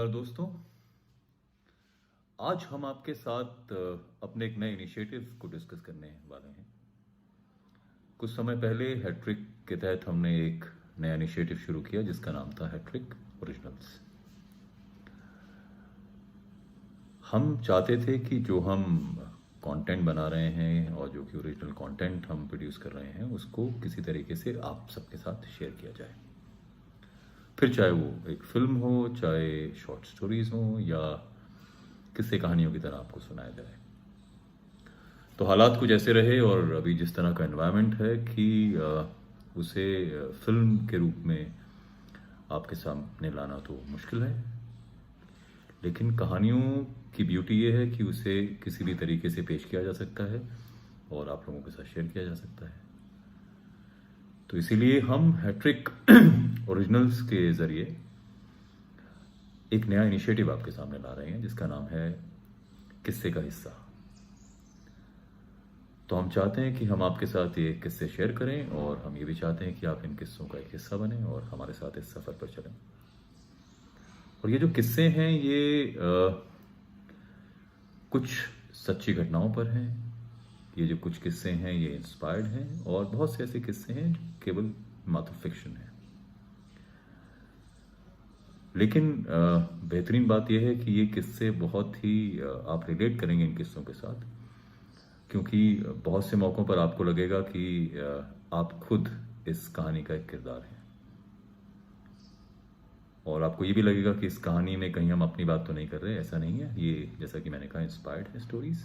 नमस्कार दोस्तों। आज हम आपके साथ अपने एक नए इनिशिएटिव को डिस्कस करने वाले हैं। कुछ समय पहले हैट्रिक के तहत हमने एक नया इनिशिएटिव शुरू किया जिसका नाम था हैट्रिक ओरिजिनल्स। हम चाहते थे कि जो हम कंटेंट बना रहे हैं और जो कि ओरिजिनल कंटेंट हम प्रोड्यूस कर रहे हैं उसको किसी तरीके से आप सबके साथ शेयर किया जाए। फिर चाहे वो एक फिल्म हो, चाहे शॉर्ट स्टोरीज हो या किस्से कहानियों की तरह आपको सुनाया जाए। तो हालात कुछ ऐसे रहे और अभी जिस तरह का एनवायरनमेंट है कि उसे फिल्म के रूप में आपके सामने लाना तो मुश्किल है, लेकिन कहानियों की ब्यूटी ये है कि उसे किसी भी तरीके से पेश किया जा सकता है और आप लोगों के साथ शेयर किया जा सकता है। तो इसीलिए हम हैट्रिक ओरिजिनल्स के ज़रिए एक नया इनिशिएटिव आपके सामने ला रहे हैं जिसका नाम है किस्से का हिस्सा। तो हम चाहते हैं कि हम आपके साथ ये किस्से शेयर करें और हम ये भी चाहते हैं कि आप इन किस्सों का एक हिस्सा बने और हमारे साथ इस सफ़र पर चलें। और ये जो किस्से हैं ये कुछ सच्ची घटनाओं पर हैं। ये जो कुछ किस्से हैं ये इंस्पायर्ड हैं और बहुत से ऐसे किस्से हैं जो केवल मात्र फिक्शन है। लेकिन बेहतरीन बात यह है कि ये किस्से बहुत ही आप रिलेट करेंगे इन किस्सों के साथ, क्योंकि बहुत से मौक़ों पर आपको लगेगा कि आप खुद इस कहानी का एक किरदार हैं और आपको ये भी लगेगा कि इस कहानी में कहीं हम अपनी बात तो नहीं कर रहे। ऐसा नहीं है, ये जैसा कि मैंने कहा इंस्पायर्ड है स्टोरीज।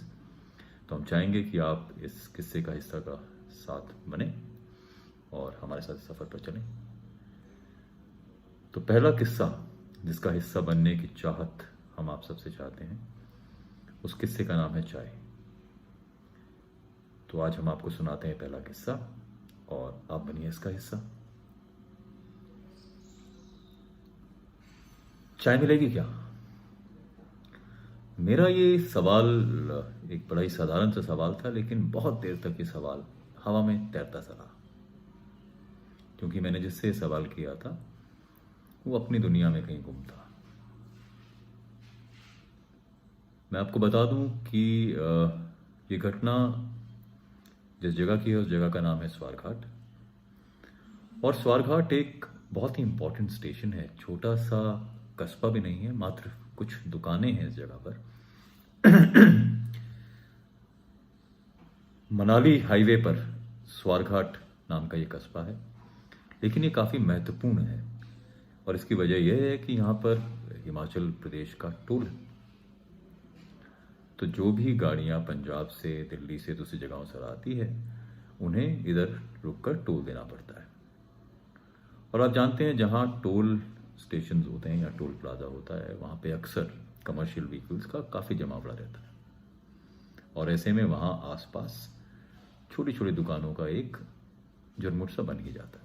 तो हम चाहेंगे कि आप इस किस्से का हिस्सा का साथ बने और हमारे साथ सफ़र पर चलें। तो पहला किस्सा जिसका हिस्सा बनने की चाहत हम आप सबसे चाहते हैं, उस किस्से का नाम है चाय। तो आज हम आपको सुनाते हैं पहला किस्सा और आप बनिए इसका हिस्सा। चाय मिलेगी क्या? मेरा ये सवाल एक बड़ा ही साधारण सा सवाल था, लेकिन बहुत देर तक ये सवाल हवा में तैरता चला, क्योंकि मैंने जिससे सवाल किया था वो अपनी दुनिया में कहीं गुम था। मैं आपको बता दूं कि ये घटना जिस जगह की है उस जगह का नाम है स्वारघाट। और स्वारघाट एक बहुत ही इंपॉर्टेंट स्टेशन है। छोटा सा कस्बा भी नहीं है, मात्र कुछ दुकानें हैं इस जगह पर। मनाली हाईवे पर स्वारघाट नाम का ये कस्बा है, लेकिन ये काफ़ी महत्वपूर्ण है और इसकी वजह यह है कि यहाँ पर हिमाचल प्रदेश का टोल है। तो जो भी गाड़ियाँ पंजाब से, दिल्ली से, दूसरी जगहों से आती है उन्हें इधर रुककर टोल देना पड़ता है। और आप जानते हैं जहाँ टोल स्टेशन होते हैं या टोल प्लाजा होता है वहाँ पे अक्सर कमर्शियल व्हीकल्स का काफ़ी जमावड़ा रहता है और ऐसे में वहाँ आसपास छोटी छोटी दुकानों का एक झुरमुट सा बन ही जाता है।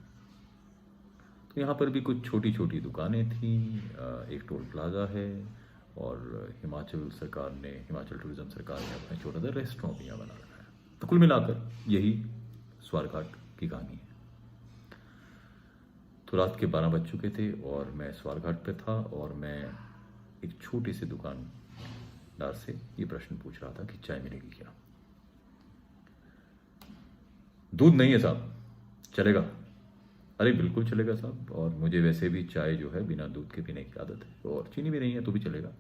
तो यहाँ पर भी कुछ छोटी छोटी दुकानें थी, एक टोल प्लाजा है और हिमाचल टूरिज्म सरकार ने अपना छोटा सा रेस्टोरेंट भी यहाँ बना रखा है। तो कुल मिलाकर यही स्वारघाट की कहानी है। तो रात के 12 बज चुके थे और मैं स्वारघाट पे था और मैं एक छोटी सी दुकानदार से ये प्रश्न पूछ रहा था कि चाय मिलेगी क्या? दूध नहीं है साहब, चलेगा? अरे बिल्कुल चलेगा साहब, और मुझे वैसे भी चाय जो है बिना दूध के पीने की आदत है और चीनी भी नहीं है तो भी चलेगा।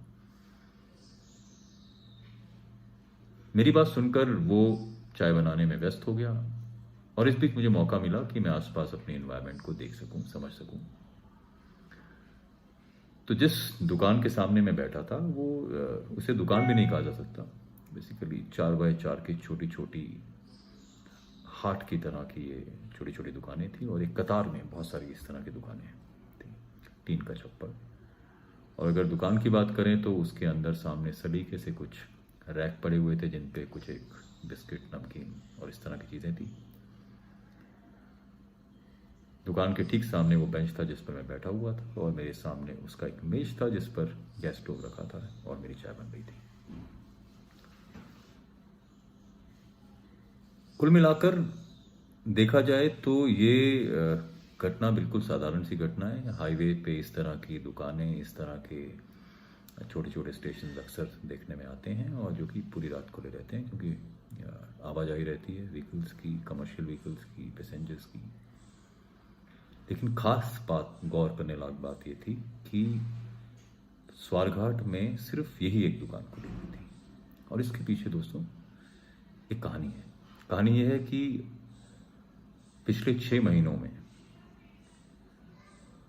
मेरी बात सुनकर वो चाय बनाने में व्यस्त हो गया और इस बीच मुझे मौका मिला कि मैं आसपास अपने एनवायरनमेंट को देख सकूं, समझ सकूं। तो जिस दुकान के सामने मैं बैठा था वो उसे दुकान भी नहीं कहा जा सकता। बेसिकली 4x4 की छोटी छोटी हाट की तरह की ये छोटी छोटी दुकानें थी और एक कतार में बहुत सारी इस तरह की दुकानें थी, टीन का छप्पर। और अगर दुकान की बात करें तो उसके अंदर सामने सलीके से कुछ रैक पड़े हुए थे जिन पे कुछ एक बिस्किट, नमकीन और इस तरह की चीज़ें थी। दुकान के ठीक सामने वो बेंच था जिस पर मैं बैठा हुआ था और मेरे सामने उसका एक मेज था जिस पर गैस स्टोव रखा था और मेरी चाय बन रही थी। कुल मिलाकर देखा जाए तो ये घटना बिल्कुल साधारण सी घटना है। हाईवे पे इस तरह की दुकानें, इस तरह के छोटे छोटे स्टेशन अक्सर देखने में आते हैं और जो कि पूरी रात खुले रहते हैं, क्योंकि आवाजाही रहती है व्हीकल्स की, कमर्शियल व्हीकल्स की, पैसेंजर्स की। लेकिन खास बात, गौर करने लायक बात ये थी कि स्वारघाट में सिर्फ यही एक दुकान खुली हुई थी। और इसके पीछे दोस्तों एक कहानी है। कहानी यह है कि पिछले 6 महीनों में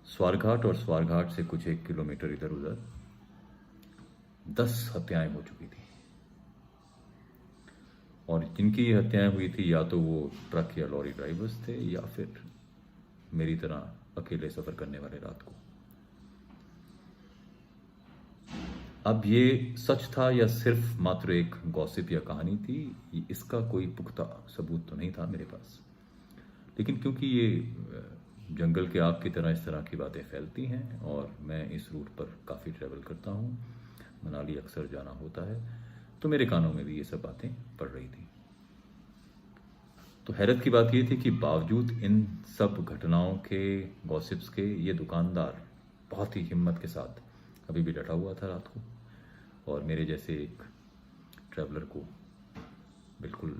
स्वारघाट और स्वारघाट से कुछ 1 किलोमीटर इधर उधर 10 हत्याएं हो चुकी थी। और जिनकी ये हत्याएं हुई थी या तो वो ट्रक या लॉरी ड्राइवर्स थे या फिर मेरी तरह अकेले सफर करने वाले रात को। अब ये सच था या सिर्फ मात्र एक गॉसिप या कहानी थी, इसका कोई पुख्ता सबूत तो नहीं था मेरे पास। लेकिन क्योंकि ये जंगल के आग की तरह इस तरह की बातें फैलती हैं और मैं इस रूट पर काफ़ी ट्रैवल करता हूँ, मनाली अक्सर जाना होता है, तो मेरे कानों में भी ये सब बातें पड़ रही थी। तो हैरत की बात ये थी कि बावजूद इन सब घटनाओं के, गॉसिप्स के, ये दुकानदार बहुत ही हिम्मत के साथ अभी भी डटा हुआ था रात को और मेरे जैसे एक ट्रैवलर को बिल्कुल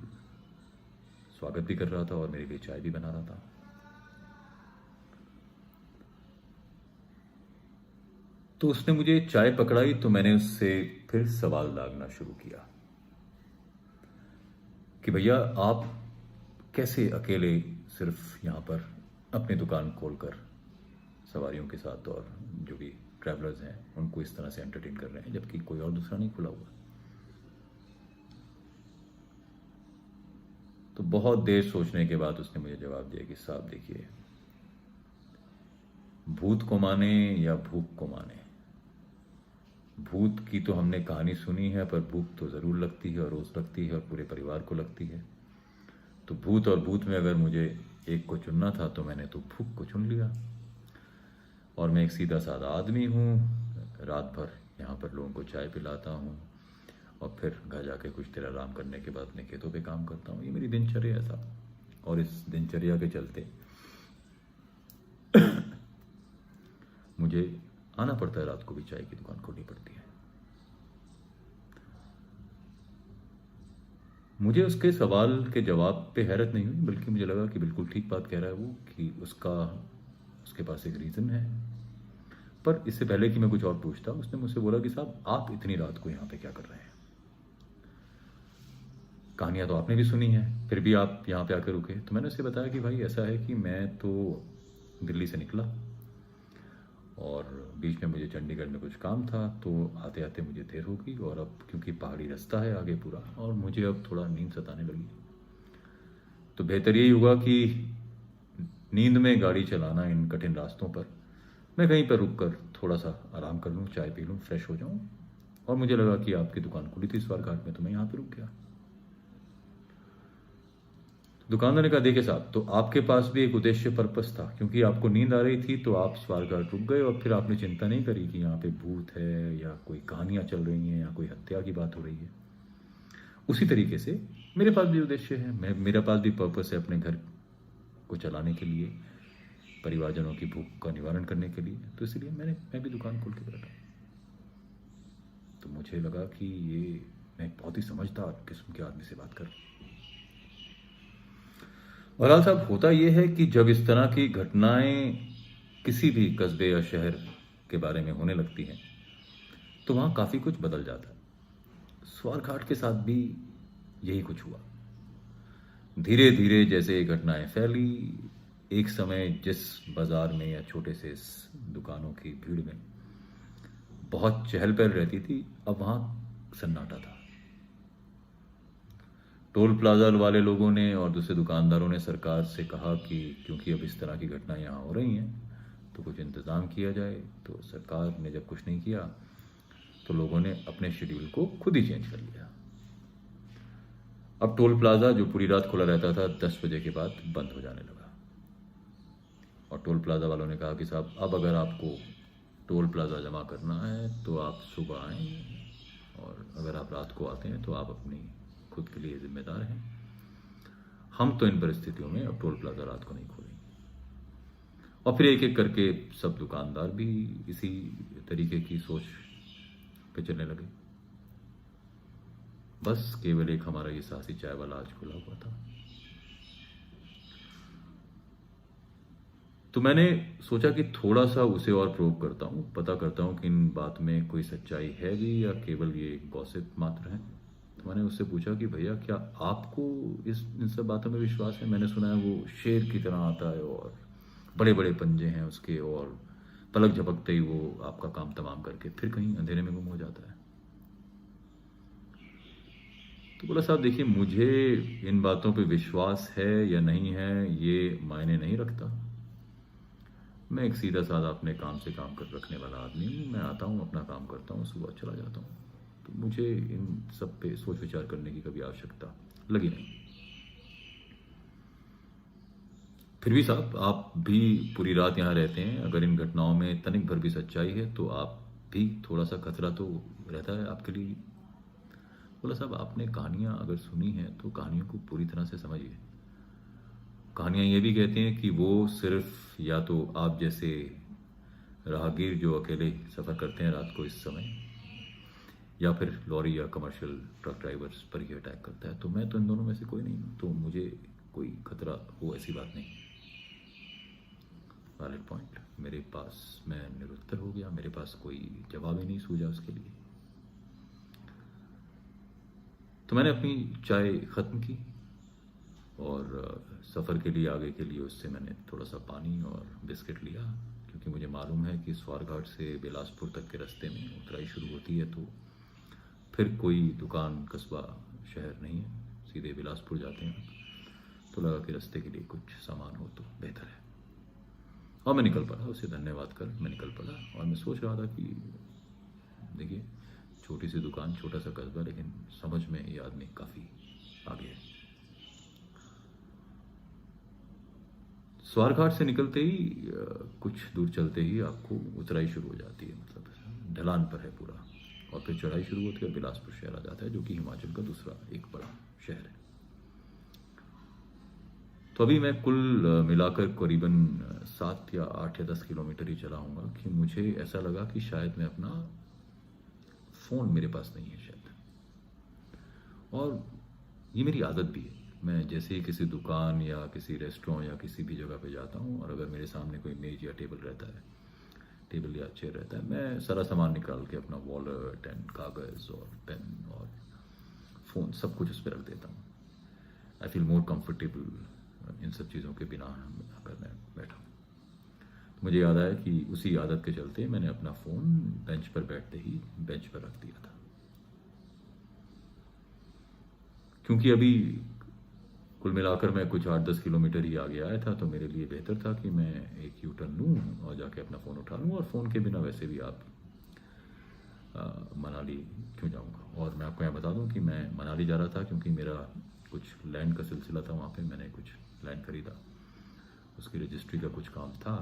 स्वागत भी कर रहा था और मेरे लिए चाय भी बना रहा था। तो उसने मुझे चाय पकड़ाई तो मैंने उससे फिर सवाल दागना शुरू किया कि भैया आप कैसे अकेले सिर्फ यहाँ पर अपनी दुकान खोलकर सवारियों के साथ और जो भी ट्रैवलर्स हैं उनको इस तरह से एंटरटेन कर रहे हैं, जबकि कोई और दूसरा नहीं खुला हुआ। तो बहुत देर सोचने के बाद उसने मुझे जवाब दिया कि साहब देखिए, भूत को माने या भूख को माने, भूत की तो हमने कहानी सुनी है, पर भूख तो जरूर लगती है और रोज लगती है और पूरे परिवार को लगती है। तो भूत और भूत में अगर मुझे एक को चुनना था तो मैंने तो भूख को चुन लिया। और मैं एक सीधा साधा आदमी हूँ, रात भर यहाँ पर लोगों को चाय पिलाता हूँ और फिर घर जाके कुछ देर आराम करने के बाद अपने खेतों पे काम करता हूँ। ये मेरी दिनचर्या है साहब। और इस दिनचर्या के चलते मुझे आना पड़ता है, रात को भी चाय की दुकान खोलनी पड़ती है। मुझे उसके सवाल के जवाब पे हैरत नहीं हुई, बल्कि मुझे लगा कि बिल्कुल ठीक बात कह रहा है वो, कि उसके पास एक रीज़न है। पर इससे पहले कि मैं कुछ और पूछता, उसने मुझसे बोला कि साहब आप इतनी रात को यहाँ पे क्या कर रहे हैं? कहानियाँ तो आपने भी सुनी हैं, फिर भी आप यहाँ पे आकर रुके। तो मैंने उससे बताया कि भाई ऐसा है कि मैं तो दिल्ली से निकला और बीच में मुझे चंडीगढ़ में कुछ काम था, तो आते आते मुझे देर हो गई और अब क्योंकि पहाड़ी रास्ता है आगे पूरा और मुझे अब थोड़ा नींद सताने लगी, तो बेहतर यही होगा कि नींद में गाड़ी चलाना इन कठिन रास्तों पर मैं कहीं पर रुक कर थोड़ा सा आराम कर लूँ, चाय पी लूँ, फ्रेश हो जाऊँ। और मुझे लगा कि आपकी दुकान खुली थी स्वारघाट में, तो मैं यहाँ पे रुक गया। दुकानदार ने कहा देखिए साहब, तो आपके पास भी एक उद्देश्य, पर्पस था, क्योंकि आपको नींद आ रही थी तो आप स्वारघाट रुक गए और फिर आपने चिंता नहीं करी कि यहाँ पे भूत है या कोई कहानियाँ चल रही हैं या कोई हत्या की बात हो रही है। उसी तरीके से मेरे पास भी उद्देश्य है, मेरे पास भी पर्पस है अपने घर को चलाने के लिए, परिवारजनों की भूख का निवारण करने के लिए। तो इसलिए मैं भी दुकान खोल के बैठा। तो मुझे लगा कि ये मैं बहुत ही समझदार किस्म के आदमी से बात कर। बहरहाल साहब, होता यह है कि जब इस तरह की घटनाएं किसी भी कस्बे या शहर के बारे में होने लगती हैं तो वहां काफी कुछ बदल जाता है। स्वारघाट के साथ भी यही कुछ हुआ। धीरे धीरे जैसे ये घटनाएं फैली, एक समय जिस बाजार में या छोटे से दुकानों की भीड़ में बहुत चहल पहल रहती थी, अब वहां सन्नाटा था। टोल प्लाजा वाले लोगों ने और दूसरे दुकानदारों ने सरकार से कहा कि क्योंकि अब इस तरह की घटनाएं यहाँ हो रही हैं तो कुछ इंतज़ाम किया जाए। तो सरकार ने जब कुछ नहीं किया तो लोगों ने अपने शेड्यूल को खुद ही चेंज कर लिया। अब टोल प्लाजा जो पूरी रात खुला रहता था 10 बजे के बाद बंद हो जाने लगा। और टोल प्लाजा वालों ने कहा कि साहब, अब अगर आपको टोल प्लाजा जमा करना है तो आप सुबह आएँ, और अगर आप रात को आते हैं तो आप अपनी खुद के लिए जिम्मेदार हैं। हम तो इन परिस्थितियों में अब टोल प्लाजा रात को नहीं खोलेंगे। और फिर एक एक करके सब दुकानदार भी इसी तरीके की सोच पे चलने लगे। बस केवल एक हमारा ये साहसी चाय वाला आज खुला हुआ था। तो मैंने सोचा कि थोड़ा सा उसे और प्रोब करता हूँ, पता करता हूँ कि इन बात में कोई सच्चाई है भी या केवल ये गॉसिप मात्र है। तो मैंने उससे पूछा कि भैया क्या आपको इन सब बातों में विश्वास है? मैंने सुना है वो शेर की तरह आता है और बड़े बड़े पंजे हैं उसके, और पलक झपकते ही वो आपका काम तमाम करके फिर कहीं अंधेरे में गुम हो जाता है। तो बोला साहब देखिए, मुझे इन बातों पे विश्वास है या नहीं है ये मायने नहीं रखता। मैं एक सीधा साधा अपने काम से काम कर रखने वाला आदमी हूँ। मैं आता हूँ, अपना काम करता हूँ, सुबह चला जाता हूँ। तो मुझे इन सब पे सोच विचार करने की कभी आवश्यकता लगी नहीं। फिर भी साहब, आप भी पूरी रात यहाँ रहते हैं, अगर इन घटनाओं में तनिक भर भी सच्चाई है तो आप भी थोड़ा सा खतरा तो रहता है आपके लिए। बोला साहब, आपने कहानियाँ अगर सुनी हैं तो कहानियों को पूरी तरह से समझिए। कहानियाँ ये भी कहती हैं कि वो सिर्फ या तो आप जैसे राहगीर जो अकेले सफ़र करते हैं रात को इस समय, या फिर लॉरी या कमर्शियल ट्रक ड्राइवर्स पर ही अटैक करता है। तो मैं तो इन दोनों में से कोई नहीं हूँ, तो मुझे कोई खतरा हो ऐसी बात नहीं। Valid point. मेरे पास, मैं निरुत्तर हो गया, मेरे पास कोई जवाब ही नहीं सूझा उसके लिए। तो मैंने अपनी चाय ख़त्म की और सफ़र के लिए, आगे के लिए उससे मैंने थोड़ा सा पानी और बिस्किट लिया, क्योंकि मुझे मालूम है कि स्वारघाट से बिलासपुर तक के रास्ते में उतराई शुरू होती है, तो फिर कोई दुकान, कस्बा, शहर नहीं है, सीधे बिलासपुर जाते हैं। तो लगा कि रास्ते के लिए कुछ सामान हो तो बेहतर है, और मैं निकल पड़ा। उसे धन्यवाद कर मैं निकल पड़ा, और मैं सोच रहा था कि देखिए, छोटी सी दुकान, छोटा सा कस्बा, लेकिन समझ में ये आदमी काफ़ी आगे है। स्वारघाट से निकलते ही कुछ दूर चलते ही आपको उतराई शुरू हो जाती है, मतलब ढलान पर है पूरा, और फिर चढ़ाई शुरू होती है। बिलासपुर शहर आ जाता है, जो कि हिमाचल का दूसरा एक बड़ा शहर है। तो अभी मैं कुल मिलाकर करीबन 7 या 8 या 10 किलोमीटर ही चला हूँगा कि मुझे ऐसा लगा कि शायद मैं अपना फ़ोन मेरे पास नहीं है शायद। और ये मेरी आदत भी है, मैं जैसे ही किसी दुकान या किसी रेस्टोरेंट या किसी भी जगह पे जाता हूँ, और अगर मेरे सामने कोई मेज या टेबल रहता है, टेबल या चेयर रहता है, मैं सारा सामान निकाल के अपना वॉलेट एंड कागज़ और पेन और फ़ोन सब कुछ उस पर रख देता हूँ। I feel more comfortable in सब चीज़ों के बिना अगर मैं बैठा हूँ। मुझे याद आया कि उसी आदत के चलते मैंने अपना फ़ोन बेंच पर बैठते ही बेंच पर रख दिया था, क्योंकि अभी कुल मिलाकर मैं कुछ 8-10 किलोमीटर ही आगे आया था। तो मेरे लिए बेहतर था कि मैं एक यू टर्न लूँ और जाके अपना फ़ोन उठा लूँ, और फ़ोन के बिना वैसे भी आप मनाली क्यों जाऊँगा। और मैं आपको यहाँ बता दूँ कि मैं मनाली जा रहा था क्योंकि मेरा कुछ लैंड का सिलसिला था, वहाँ पे मैंने कुछ लैंड खरीदा, उसकी रजिस्ट्री का कुछ काम था,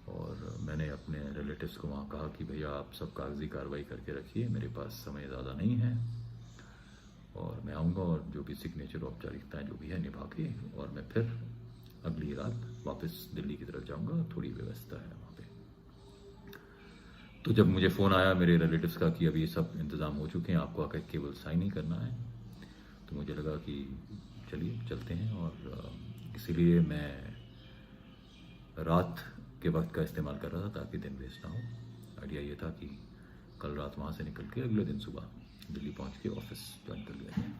और मैंने अपने रिलेटिव्स को वहाँ कहा कि भैया आप सब कागजी कार्रवाई करके रखिए, मेरे पास समय ज़्यादा नहीं है, और मैं आऊँगा और जो भी सिग्नेचर औपचारिकताएँ जो भी है निभा के, और मैं फिर अगली रात वापस दिल्ली की तरफ जाऊँगा। थोड़ी व्यवस्था है वहाँ पे। तो जब मुझे फ़ोन आया मेरे रिलेटिव्स का कि अभी सब इंतज़ाम हो चुके हैं, आपको आकर केवल साइन ही करना है, तो मुझे लगा कि चलिए चलते हैं। और इसीलिए मैं रात के वक्त का इस्तेमाल कर रहा था ताकि दिन वेस्ट ना हो। आइडिया ये था कि कल रात वहाँ से निकल के अगले दिन सुबह दिल्ली पहुँच के ऑफिस ज्वाइन कर लिया जाए।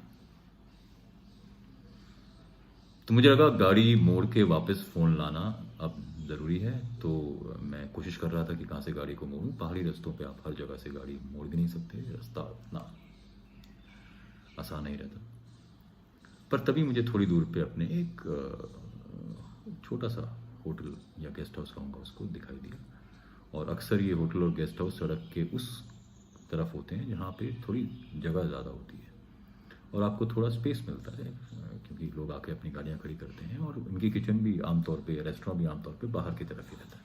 तो मुझे लगा गाड़ी मोड़ के वापस फ़ोन लाना अब ज़रूरी है, तो मैं कोशिश कर रहा था कि कहाँ से गाड़ी को मोड़ूं। पहाड़ी रास्तों पे आप हर जगह से गाड़ी मोड़ भी नहीं सकते, रास्ता इतना आसान नहीं रहता। पर तभी मुझे थोड़ी दूर पे अपने एक छोटा सा होटल या गेस्ट हाउस कहूँगा उसको दिखाई दिया, और अक्सर ये होटल और गेस्ट हाउस सड़क के उस तरफ होते हैं जहाँ पे थोड़ी जगह ज़्यादा होती है और आपको थोड़ा स्पेस मिलता है, क्योंकि लोग आके अपनी गाड़ियाँ खड़ी करते हैं, और इनकी किचन भी आमतौर पे, रेस्टोरेंट भी आमतौर पे बाहर की तरफ ही रहता है।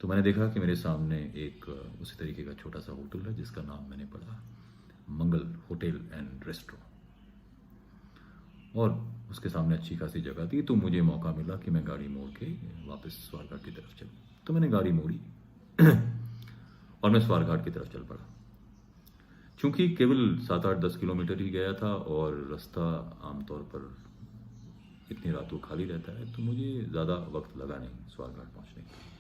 तो मैंने देखा कि मेरे सामने एक उसी तरीके का छोटा सा होटल है जिसका नाम मैंने पढ़ा मंगल होटल एंड रेस्टोरेंट, और उसके सामने अच्छी खासी जगह थी। तो मुझे मौका मिला कि मैं गाड़ी मोड़ के वापस स्वारघाट की तरफ चलूँ। तो मैंने गाड़ी मोड़ी और मैं स्वारघाट की तरफ चल पड़ा। चूंकि केवल 7-8-10 किलोमीटर ही गया था और रास्ता आमतौर पर इतनी रात को खाली रहता है, तो मुझे ज़्यादा वक्त लगा नहीं स्वारघाट पहुंचने के लिए।